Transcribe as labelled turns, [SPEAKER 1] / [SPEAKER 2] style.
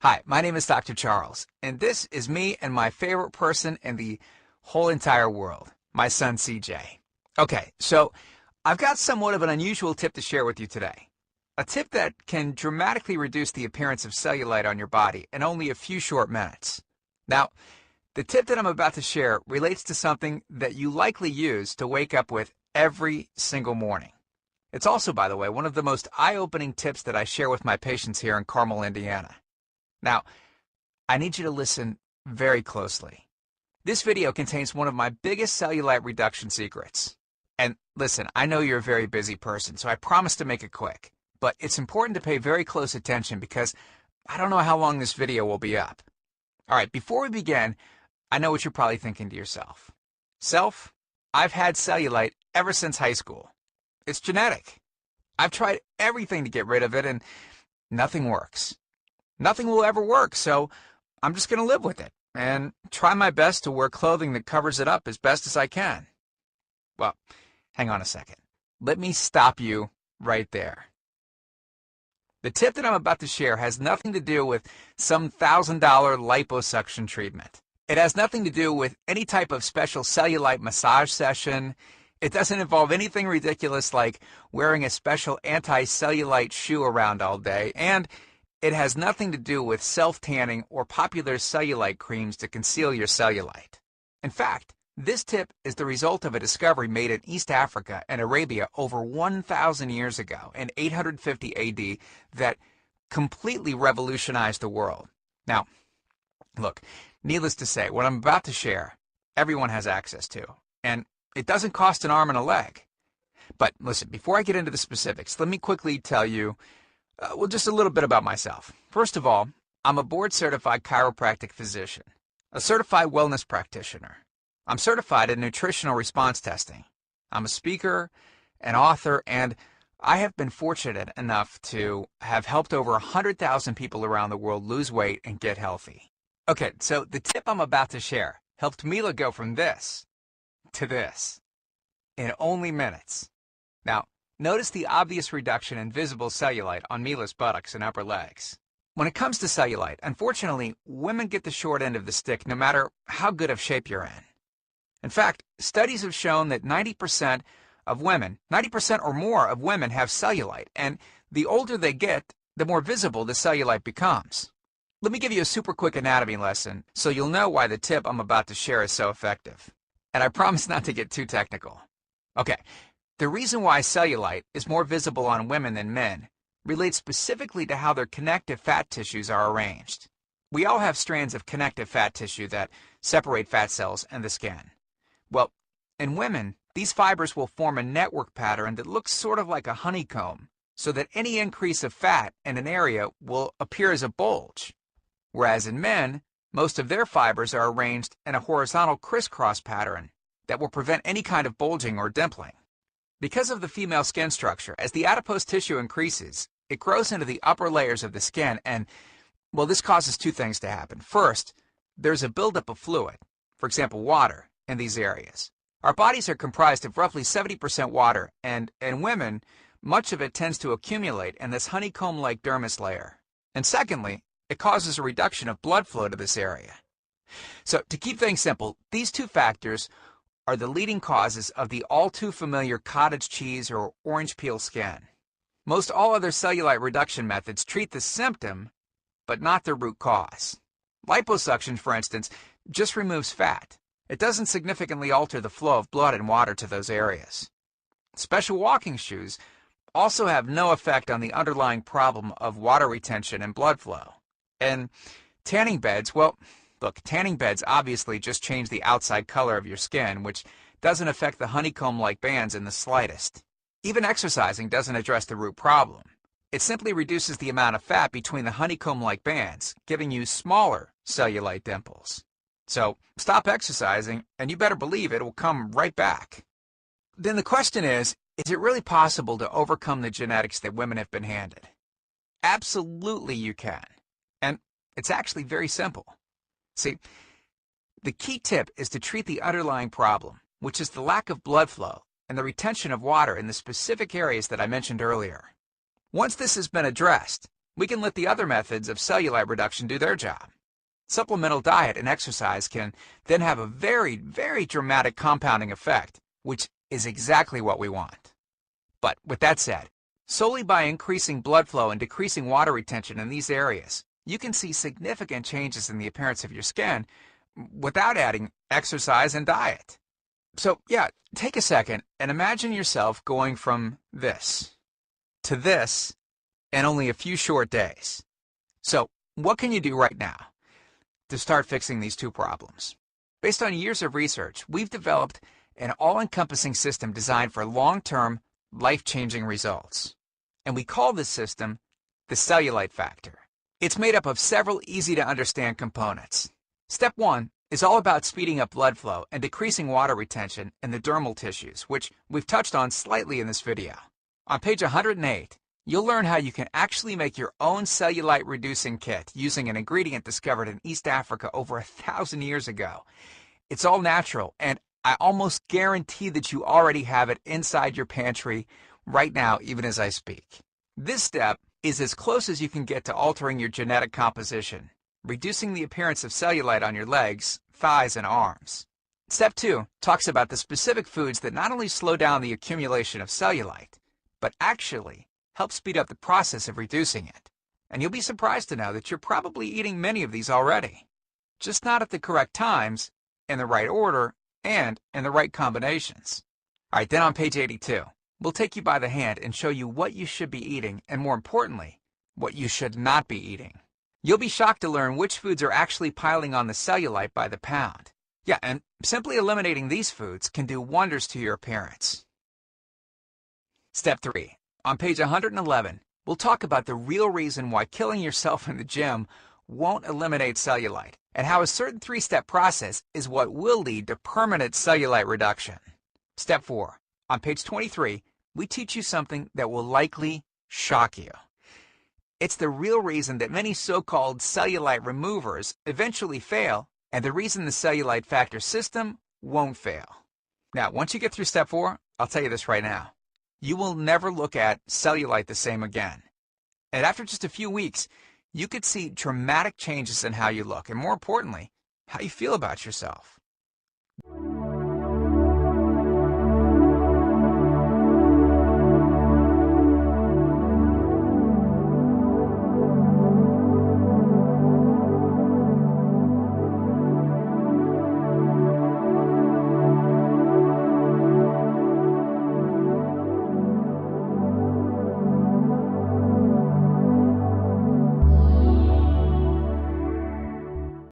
[SPEAKER 1] Hi, my name is Dr. Charles, and this is me and my favorite person in the whole entire world, my son CJ. Okay, so I've got somewhat of an unusual tip to share with you today. A tip that can dramatically reduce the appearance of cellulite on your body in only a few short minutes. Now, the tip that I'm about to share relates to something that you likely use to wake up with every single morning. It's also, by the way, one of the most eye-opening tips that I share with my patients here in Carmel, Indiana. Now, I need you to listen very closely. This video contains one of my biggest cellulite reduction secrets. And listen, I know you're a very busy person, so I promise to make it quick. But it's important to pay very close attention because I don't know how long this video will be up. All right, before we begin, I know what you're probably thinking to yourself. Self, I've had cellulite ever since high school. It's genetic. I've tried everything to get rid of it and nothing works. Nothing will ever work, so I'm just going to live with it and try my best to wear clothing that covers it up as best as I can. Well, hang on a second. Let me stop you right there. The tip that I'm about to share has nothing to do with some $1,000 liposuction treatment. It has nothing to do with any type of special cellulite massage session. It doesn't involve anything ridiculous like wearing a special anti-cellulite shoe around all day, and it has nothing to do with self-tanning or popular cellulite creams to conceal your cellulite. In fact, this tip is the result of a discovery made in East Africa and Arabia over 1,000 years ago in 850 AD that completely revolutionized the world. Now, look, needless to say, what I'm about to share, everyone has access to, and it doesn't cost an arm and a leg. But listen, before I get into the specifics, let me quickly tell you just a little bit about myself. First of all, I'm a board-certified chiropractic physician, a certified wellness practitioner. I'm certified in nutritional response testing. I'm a speaker, an author, and I have been fortunate enough to have helped over 100,000 people around the world lose weight and get healthy. Okay, so the tip I'm about to share helped Mila go from this to this in only minutes. Now, notice the obvious reduction in visible cellulite on Mila's buttocks and upper legs. When it comes to cellulite, unfortunately, women get the short end of the stick no matter how good of shape you're in. In fact, studies have shown that 90% or more of women have cellulite, and the older they get, the more visible the cellulite becomes. Let me give you a super quick anatomy lesson so you'll know why the tip I'm about to share is so effective. And I promise not to get too technical. Okay. The reason why cellulite is more visible on women than men relates specifically to how their connective fat tissues are arranged. We all have strands of connective fat tissue that separate fat cells and the skin. Well, in women, these fibers will form a network pattern that looks sort of like a honeycomb, so that any increase of fat in an area will appear as a bulge. Whereas in men, most of their fibers are arranged in a horizontal crisscross pattern that will prevent any kind of bulging or dimpling. Because of the female skin structure, as the adipose tissue increases, it grows into the upper layers of the skin and, well, this causes two things to happen. First, there's a buildup of fluid, for example, water, in these areas. Our bodies are comprised of roughly 70% water, and in women, much of it tends to accumulate in this honeycomb-like dermis layer. And secondly, it causes a reduction of blood flow to this area. So, to keep things simple, these two factors are the leading causes of the all-too-familiar cottage cheese or orange peel skin. Most all other cellulite reduction methods treat the symptom, but not the root cause. Liposuction, for instance, just removes fat. It doesn't significantly alter the flow of blood and water to those areas. Special walking shoes also have no effect on the underlying problem of water retention and blood flow. And tanning beds, well, look, tanning beds obviously just change the outside color of your skin, which doesn't affect the honeycomb-like bands in the slightest. Even exercising doesn't address the root problem. It simply reduces the amount of fat between the honeycomb-like bands, giving you smaller cellulite dimples. So stop exercising, and you better believe it will come right back. Then the question is it really possible to overcome the genetics that women have been handed? Absolutely you can. And it's actually very simple. See, the key tip is to treat the underlying problem, which is the lack of blood flow and the retention of water in the specific areas that I mentioned earlier. Once this has been addressed, we can let the other methods of cellulite reduction do their job. Supplemental diet and exercise can then have a very, very dramatic compounding effect, which is exactly what we want. But with that said, solely by increasing blood flow and decreasing water retention in these areas, you can see significant changes in the appearance of your skin without adding exercise and diet. So yeah, take a second and imagine yourself going from this to this in only a few short days. So what can you do right now to start fixing these two problems? Based on years of research, we've developed an all-encompassing system designed for long-term, life-changing results. And we call this system the cellulite factor. It's made up of several easy-to-understand components. Step 1 is all about speeding up blood flow and decreasing water retention in the dermal tissues, which we've touched on slightly in this video. On page 108, you'll learn how you can actually make your own cellulite reducing kit using an ingredient discovered in East Africa over 1,000 years ago. It's all natural, and I almost guarantee that you already have it inside your pantry right now, even as I speak. This step is as close as you can get to altering your genetic composition, reducing the appearance of cellulite on your legs, thighs, and arms. Step 2 talks about the specific foods that not only slow down the accumulation of cellulite, but actually help speed up the process of reducing it. And you'll be surprised to know that you're probably eating many of these already, just not at the correct times, in the right order, and in the right combinations. All right, then on page 82, we'll take you by the hand and show you what you should be eating, and more importantly, what you should not be eating. You'll be shocked to learn which foods are actually piling on the cellulite by the pound. Yeah, and simply eliminating these foods can do wonders to your appearance. Step 3. On page 111, we'll talk about the real reason why killing yourself in the gym won't eliminate cellulite, and how a certain 3-step process is what will lead to permanent cellulite reduction. Step 4. On page 23, we teach you something that will likely shock you. It's the real reason that many so-called cellulite removers eventually fail, and the reason the cellulite factor system won't fail. Now, once you get through step 4, I'll tell you this right now. You will never look at cellulite the same again. And after just a few weeks, you could see dramatic changes in how you look, and more importantly, how you feel about yourself.